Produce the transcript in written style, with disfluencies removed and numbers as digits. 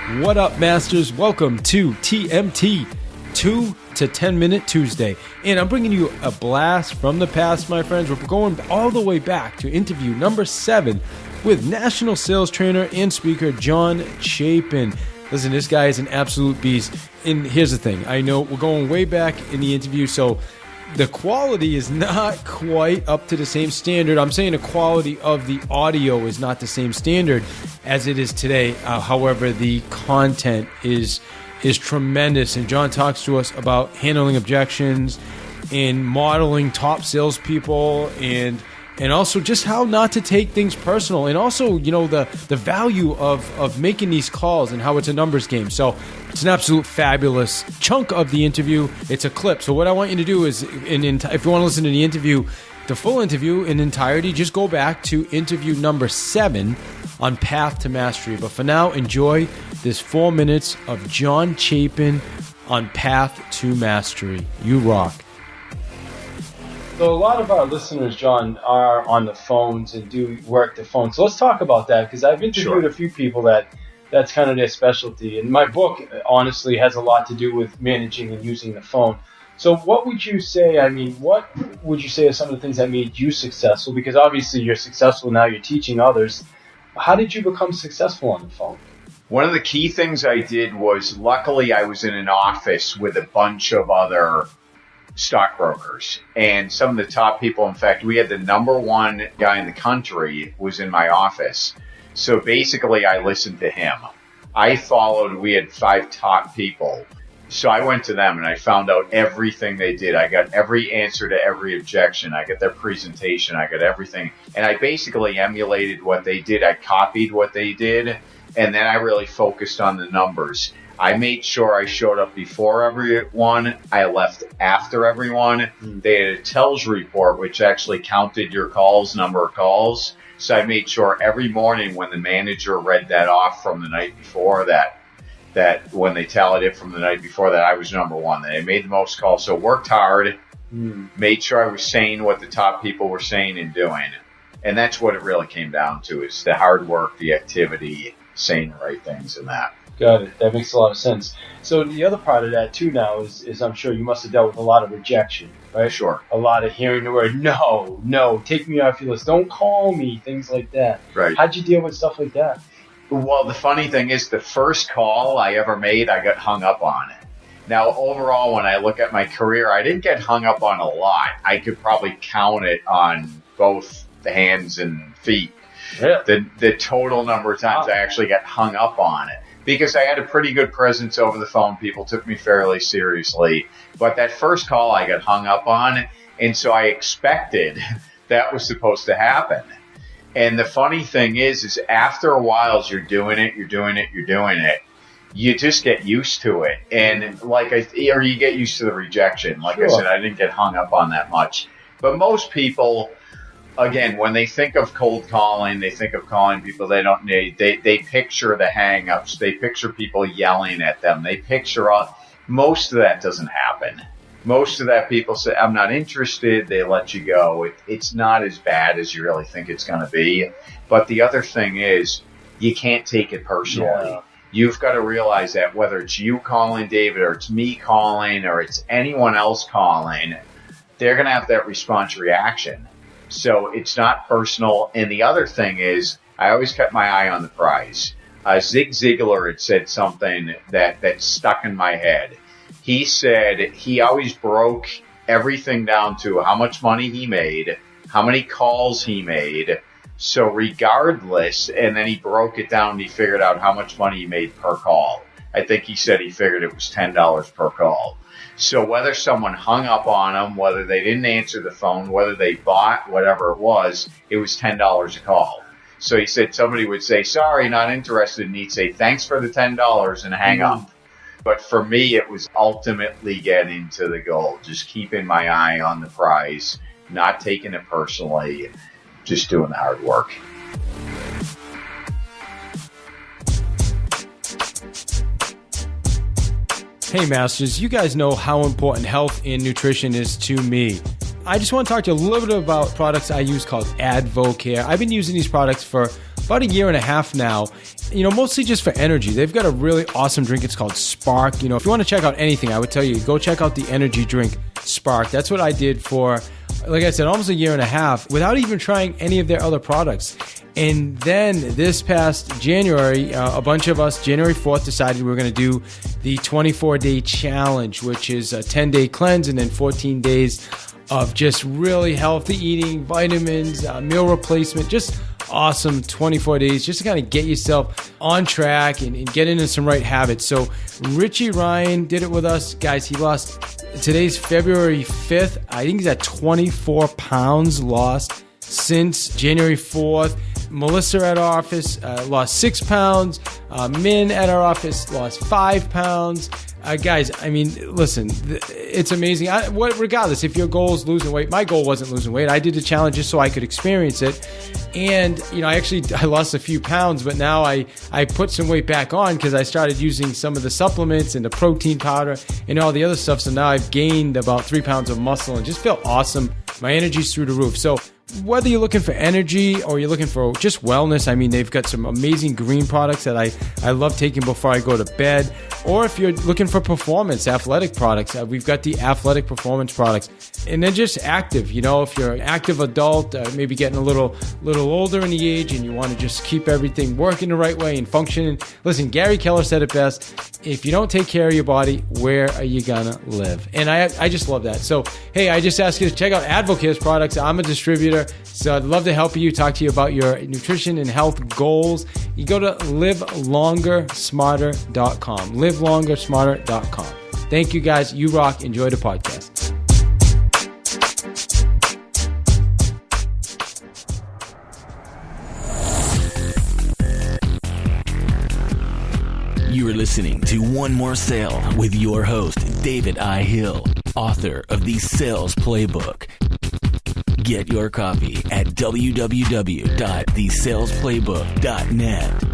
What up, masters? Welcome to TMT, 2 to 10 Minute Tuesday. And I'm bringing you a blast from the past, my friends. We're going all the way back to interview number 7 with national sales trainer and speaker John Chapin. Listen, this guy is an absolute beast. And here's the thing. I know we're going way back in the interview, so the quality is not quite up to the same standard. I'm saying the quality of the audio is not the same standard as it is today. However, the content is tremendous. And John talks to us about handling objections and modeling top salespeople and also just how not to take things personal, and also, you know, the value of making these calls and how it's a numbers game. So it's an absolute fabulous chunk of the interview. It's a clip. So what I want you to do is, if you want to listen to the interview, the full interview in entirety, just go back to interview number 7 on Path to Mastery. But for now, enjoy this 4 minutes of John Chapin on Path to Mastery. You rock. So a lot of our listeners, John, are on the phones and do work the phone. So let's talk about that, because I've interviewed a few people that's kind of their specialty. And my book, honestly, has a lot to do with managing and using the phone. So what would you say, what would you say are some of the things that made you successful? Because obviously you're successful now, you're teaching others. How did you become successful on the phone? One of the key things I did was, luckily I was in an office with a bunch of other stockbrokers and some of the top people. In fact, we had the number one guy in the country was in my office. So basically I listened to him. We had 5 top people. So I went to them and I found out everything they did. I got every answer to every objection. I got their presentation. I got everything. And I basically emulated what they did. I copied what they did. And then I really focused on the numbers. I made sure I showed up before everyone. I left after everyone. They had a tells report, which actually counted your calls, number of calls. So I made sure every morning when the manager read that off from the night before, that when they tallied it from the night before, that I was number one, that I made the most calls. So worked hard, made sure I was saying what the top people were saying and doing. And that's what it really came down to, is the hard work, the activity, saying the right things and that. Got it. That makes a lot of sense. So the other part of that too now is I'm sure you must have dealt with a lot of rejection, right? Sure. A lot of hearing the word, no, take me off your list, don't call me, things like that. Right. How'd you deal with stuff like that? Well, the funny thing is, the first call I ever made, I got hung up on it. Now, overall, when I look at my career, I didn't get hung up on a lot. I could probably count it on both the hands and feet. Really? The total number of times I actually got hung up on it. Because I had a pretty good presence over the phone. People took me fairly seriously. But that first call I got hung up on, and so I expected that was supposed to happen. And the funny thing is after a while, as you're doing it, you just get used to it. And or you get used to the rejection. Like I said, I didn't get hung up on that much. But most people, again, when they think of cold calling, they think of calling people they don't need. They picture the hang-ups. They picture people yelling at them. They picture most of that doesn't happen. Most of that, people say, I'm not interested. They let you go. It's not as bad as you really think it's going to be. But the other thing is, you can't take it personally. Yeah. You've got to realize that whether it's you calling David, or it's me calling, or it's anyone else calling, they're going to have that response reaction. So it's not personal. And the other thing is, I always kept my eye on the prize. Zig Ziglar had said something that stuck in my head. He said he always broke everything down to how much money he made, how many calls he made. So regardless, and then he broke it down and he figured out how much money he made per call. I think he said he figured it was $10 per call. So whether someone hung up on him, whether they didn't answer the phone, whether they bought, whatever it was $10 a call. So he said somebody would say, sorry, not interested, and he'd say, thanks for the $10 and hang up. But for me, it was ultimately getting to the goal, just keeping my eye on the prize, not taking it personally, just doing the hard work. Hey Masters, you guys know how important health and nutrition is to me. I just want to talk to you a little bit about products I use called AdvoCare. I've been using these products for about a year and a half now, mostly just for energy. They've got a really awesome drink. It's called Spark. If you want to check out anything, I would tell you, go check out the energy drink Spark. That's what I did for, like I said, almost a year and a half without even trying any of their other products. And then this past January, a bunch of us, January 4th, decided we were going to do the 24-day challenge, which is a 10-day cleanse and then 14 days of just really healthy eating, vitamins, meal replacement, just awesome 24 days just to kind of get yourself on track and get into some right habits. So Richie Ryan did it with us. Guys, he lost, today's February 5th. I think he's at 24 pounds lost since January 4th. Melissa at our office lost 6 pounds. Min at our office lost 5 pounds. Guys, I mean, listen, it's amazing. Regardless, if your goal is losing weight, my goal wasn't losing weight. I did the challenge just so I could experience it. And, I lost a few pounds, but now I put some weight back on because I started using some of the supplements and the protein powder and all the other stuff. So now I've gained about 3 pounds of muscle and just feel awesome. My energy's through the roof. So whether you're looking for energy or you're looking for just wellness, I mean, they've got some amazing green products that I love taking before I go to bed. Or if you're looking for performance, athletic products, we've got the athletic performance products. And then just active, if you're an active adult, maybe getting a little older in the age and you want to just keep everything working the right way and functioning. Listen, Gary Keller said it best. If you don't take care of your body, where are you going to live? And I just love that. So, hey, I just ask you to check out AdvoCare's products. I'm a distributor, so I'd love to help you, talk to you about your nutrition and health goals. You go to livelongersmarter.com. livelongersmarter.com. Thank you, guys. You rock. Enjoy the podcast. You are listening to One More Sale with your host, David I. Hill, author of The Sales Playbook. Get your copy at www.thesalesplaybook.net.